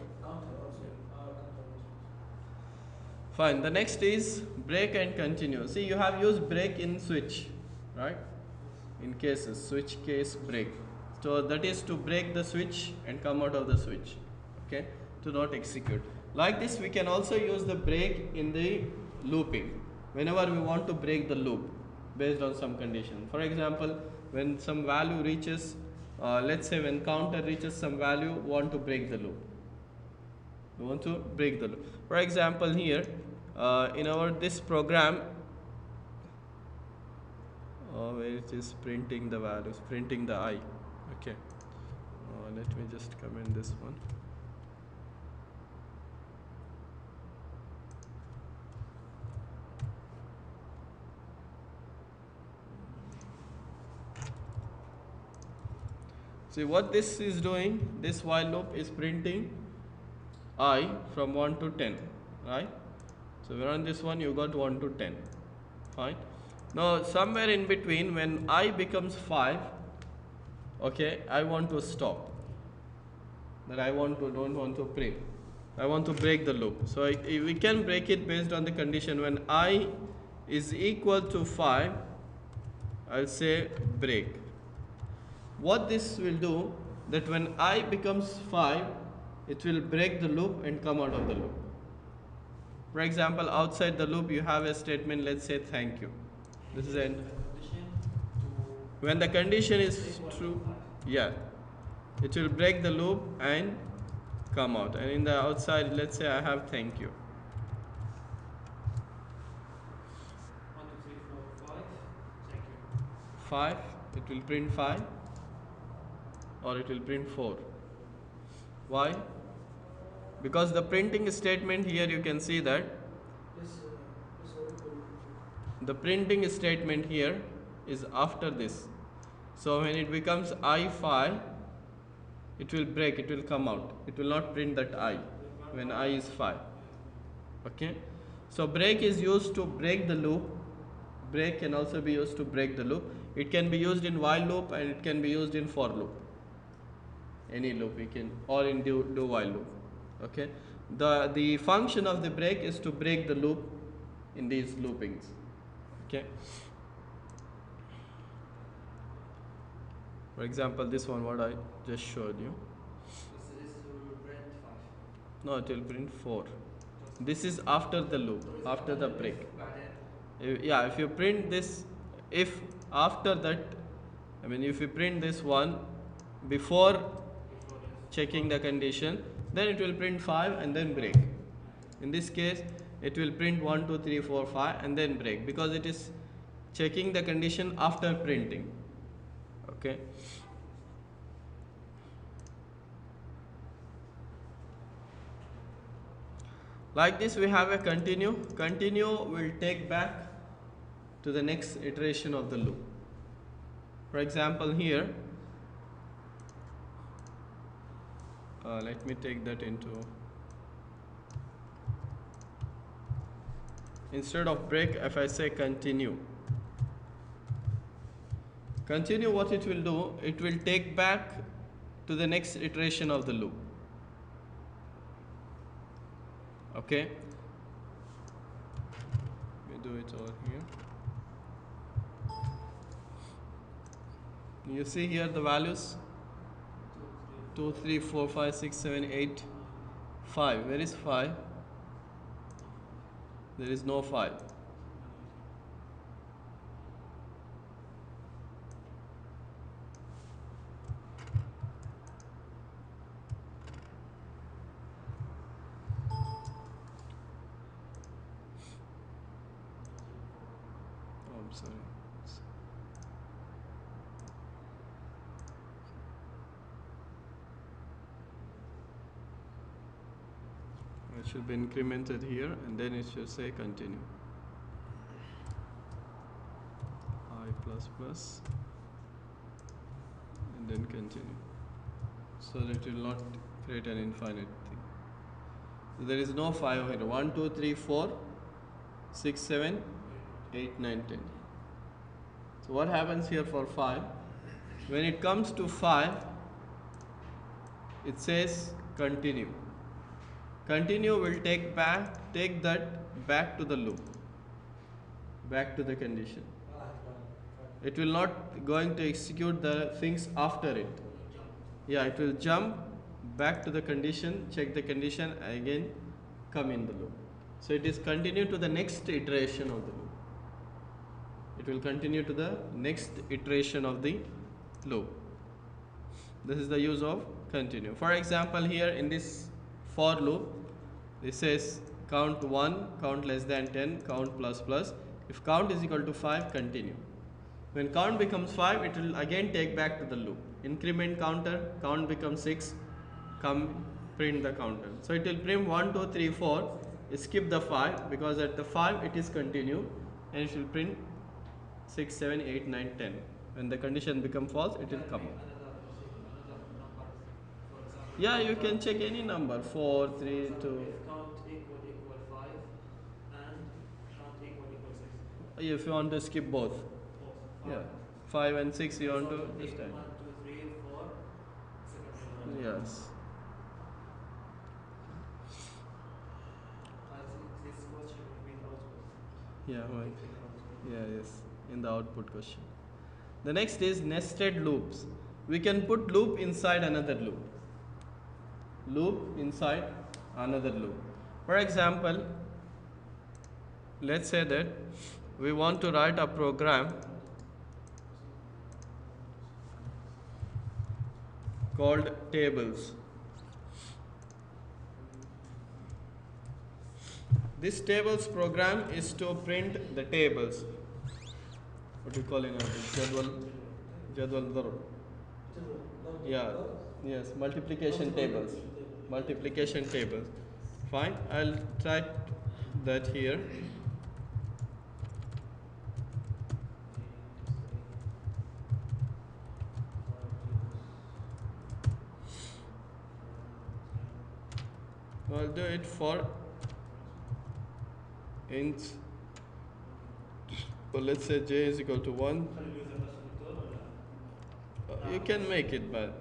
Fine. The next is break and continue. See, you have used break in switch, right? In cases, switch case break. So that is to break the switch and come out of the switch. Okay, to not execute. Like this, we can also use the break in the looping. Whenever we want to break the loop based on some condition. For example, when some value reaches, let's say when counter reaches some value, want to break the loop. We want to break the loop. For example, here in our this program, where it is printing the values, printing the I. Okay, let me just comment this one. See what this is doing, this while loop is printing I from 1 to 10, right? So we run this one, you got 1 to 10, fine. Now somewhere in between, when I becomes 5, okay, I want to stop, that I don't want to print, I want to break the loop. So we can break it based on the condition. When I is equal to 5, I'll say break. What this will do, that when I becomes 5, it will break the loop and come out of the loop. For example, outside the loop you have a statement, let's say thank you. This is an when the condition is true, yeah, it will break the loop and come out. And in the outside, let's say I have thank you. 1, 2, 3, 4, 5. Thank you. 5, it will print 5. Or it will print 4. Why? Because the printing statement here, you can see that the printing statement here is after this. So when it becomes I5, it will break, it will come out. It will not print that I when I is 5. Okay. So break is used to break the loop. Break can also be used to break the loop. It can be used in while loop and it can be used in for loop. Any loop we can, or in do while loop. Okay, the function of the break is to break the loop in these loopings. Okay, for example, this one what I just showed you. This will print 5. No, it will print 4. This is after the loop, after the break. Yeah, if you print this, if after that, I mean if you print this one before checking the condition, then it will print 5 and then break. In this case, it will print 1 2 3 4 5 and then break, because it is checking the condition after printing. Okay. Like this we have a continue. Continue will take back to the next iteration of the loop. For example here, let me take that into, instead of break, if I say continue, what it will do, it will take back to the next iteration of the loop. Okay, we do it over here. You see here the values 2 3 4 5 6 7 8 5. Where is 5? There is no 5. I'm sorry. It should be incremented here, and then it should say continue. I plus plus, and then continue, so that it will not create an infinite thing. So there is no 5 here. 1 2 3 4 6 7 8 9 10. So what happens here for 5? When it comes to 5, it says continue. Continue will take that back to the loop, back to the condition. It will not going to execute the things after it. Yeah, it will jump back to the condition, check the condition, again come in the loop. So it is continue to the next iteration of the loop. It will continue to the next iteration of the loop. This is the use of continue. For example, here in this for loop, it says count 1, count less than 10, count plus plus. If count is equal to 5, continue. When count becomes 5, it will again take back to the loop. Increment counter, count becomes 6, come print the counter. So it will print 1 2 3 4, skip the 5, because at the 5 it is continue, and it will print 6 7 8 9 10. When the condition becomes false, it will come. Yeah, you can check any number, 4 3 2. If count equal 5 and count equal 6. If you want to skip both. Yeah, 5 and 6 you want to just add. 1 2 3 4. Yes. This question will be the output. Yeah, right. Yeah, yes, in the output question. The next is nested loops. We can put loop inside another loop. Loop inside another loop. For example, let's say that we want to write a program called tables. This tables program is to print the tables. What do you call in Arabic? Jadwal darb. Yeah, yes, multiplication tables. Multiplication tables. Fine, I'll try that here. I'll do it for int, well, let's say j is equal to 1. You can make it, but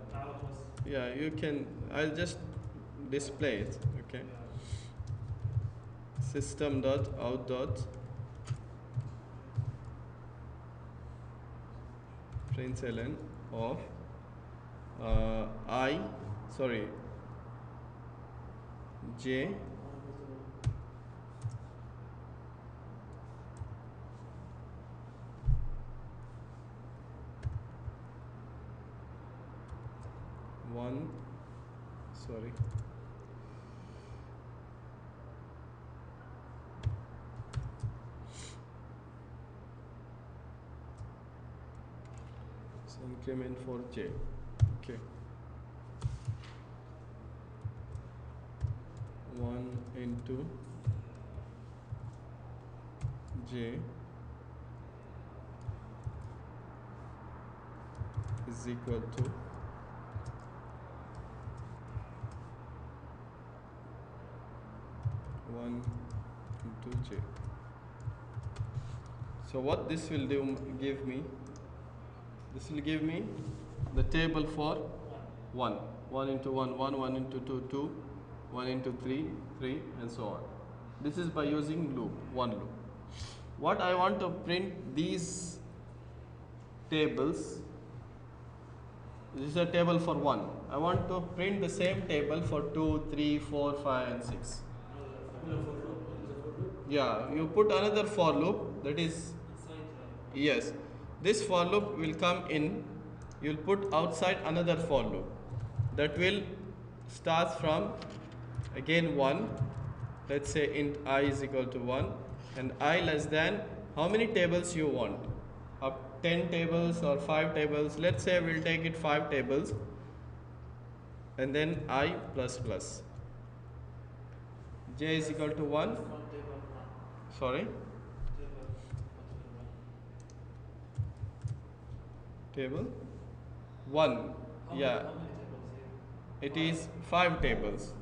yeah, you can. I'll just display it. Okay. System dot out dot println of j one, sorry, increment for j. Okay, 1 into j is equal to 1 into j. So what this will do, give me, this will give me the table for 1. 1 into 1, 1, 1 into 2, 2, 1 into 3, 3, and so on. This is by using loop, one loop. What I want to print these tables, this is a table for 1. I want to print the same table for 2, 3, 4, 5, and 6. Yeah, you put another for loop, that is, yes, this for loop will come in, you'll put outside another for loop that will start from again 1. Let's say int I is equal to 1 and I less than how many tables you want, up 10 tables or 5 tables. Let's say we'll take it 5 tables and then I plus plus. J is equal to 1. Sorry, table 1. Yeah, it is 5 tables.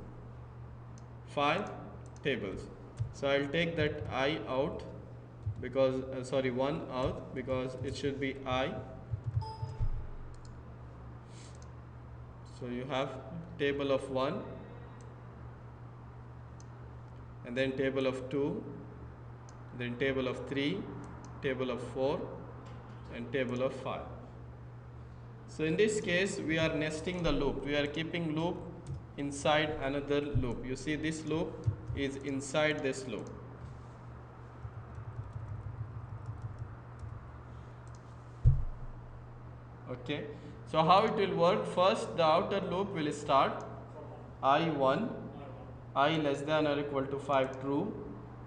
5 tables. So I'll take that I out because 1 out because it should be I. So you have table of 1 and then table of 2, then table of 3, table of 4, and table of 5. So in this case we are nesting the loop. We are keeping loop inside another loop. You see this loop is inside this loop. Okay, so how it will work? First the outer loop will start I1, I less than or equal to 5 true.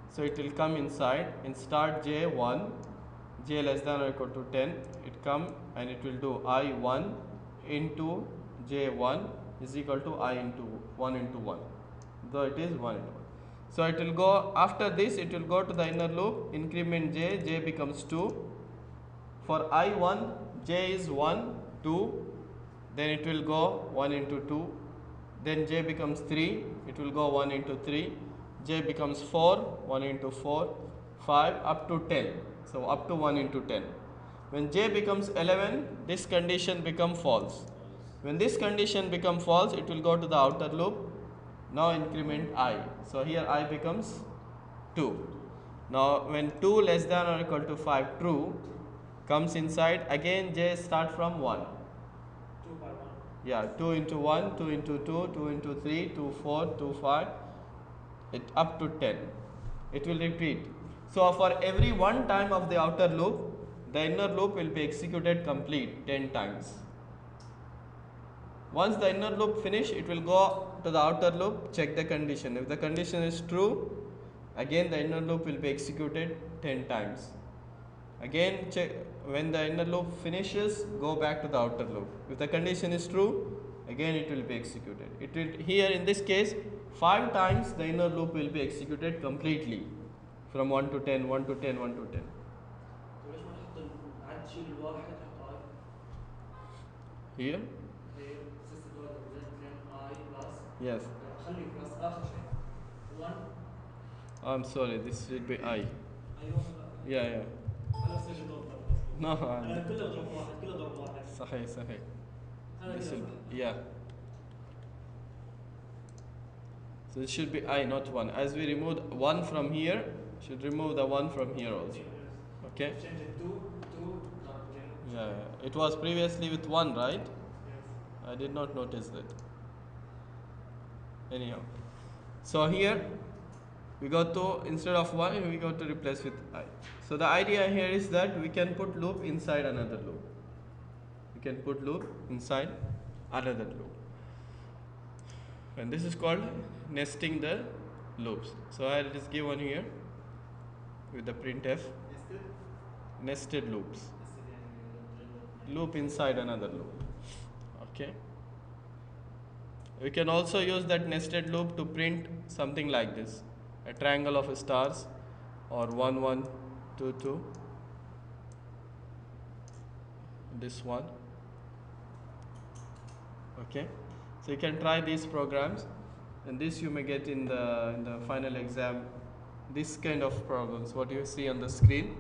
So it will come inside and start J1, J less than or equal to 10. It come and it will do I1 into J1 is equal to I into 1 into 1, though it is 1 into 1. So it will go, after this it will go to the inner loop, increment j, j becomes 2. For I1, j is 1, 2, then it will go 1 into 2, then j becomes 3, it will go 1 into 3, j becomes 4, 1 into 4, 5 up to 10, so up to 1 into 10. When j becomes 11, this condition becomes false. When this condition becomes false, it will go to the outer loop. Now increment I. So here I becomes 2. Now when 2 less than or equal to 5 true comes inside, again j start from 1. 2 by 1. Yeah, 2 into 1, 2 into 2, 2 into 3, 2, 4, 2, 5, it up to 10. It will repeat. So for every one time of the outer loop, the inner loop will be executed complete 10 times. Once the inner loop finish, it will go to the outer loop, check the condition. If the condition is true, again the inner loop will be executed 10 times. Again check, when the inner loop finishes, go back to the outer loop. If the condition is true, again it will be executed. It will, here in this case, 5 times the inner loop will be executed completely from 1 to 10, 1 to 10, 1 to 10. ليش ما نحط عاد تشيل الواحد نحط I؟ Here? هي system dot then I plus. Yes. خلي plus آخر شيء 1. I'm sorry, this should be I. أيوه. Yeah, yeah. على نفس الضرب. No, كله ضرب واحد، كله ضرب واحد. صحيح صحيح. هذا This كده will, صح. yeah. So it should be I, not 1. As we removed 1 from here, should remove the 1 from here also. Okay? Change it to 2 not J. Yeah, yeah. It was previously with 1, right? Yes. I did not notice that. Anyhow. So here, we got to, instead of 1, we got to replace with I. So the idea here is that we can put loop inside another loop. We can put loop inside another loop. And this is called nesting the loops. So I'll just give one here with the printf. Nested loops. loop inside another loop. Okay. We can also use that nested loop to print something like this, a triangle of stars, or 1 1 2 2, this one. Okay, so you can try these programs, and this you may get in the final exam. This kind of problems, what you see on the screen,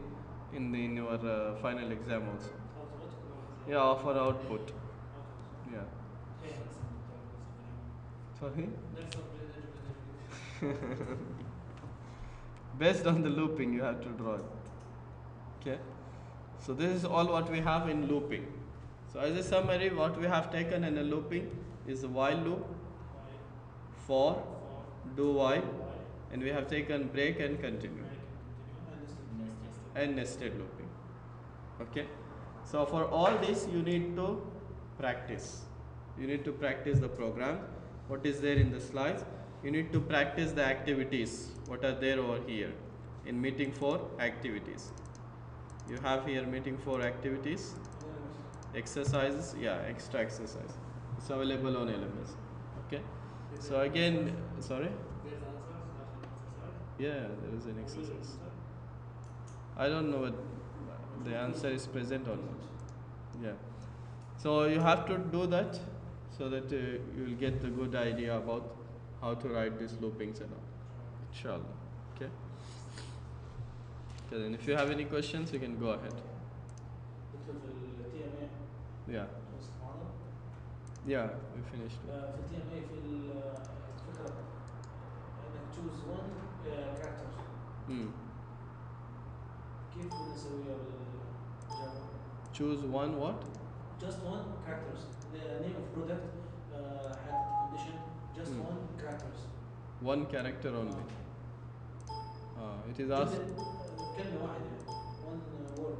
in your final exam also. Yeah, for output. Yeah. Sorry. Based on the looping, you have to draw it. Okay. So this is all what we have in looping. So as a summary, what we have taken in a looping is a while loop, for, do while, and we have taken break and continue, and nested looping. Okay. So for all this, you need to practice. You need to practice the program. What is there in the slides? You need to practice the activities. What are there over here in meeting 4 activities? You have here meeting 4 activities, exercises, yeah, extra exercise. It's available on LMS. Okay. So again, sorry. Yeah, there is an exercise. I don't know what the answer is present or not. Yeah. So you have to do that so that you will get a good idea about how to write these loopings and all. Inshallah. Okay. Okay, then if you have any questions, you can go ahead. Yeah. Yeah, we finished. في التي ام اي في الفكره انك تشوز 1 كاركترز كيف بدنا نسويها بالجافا؟ Choose one what? Just one characters. The name of product, حياة condition, just one characters. One character only. It is asked. كلمة واحدة. One word.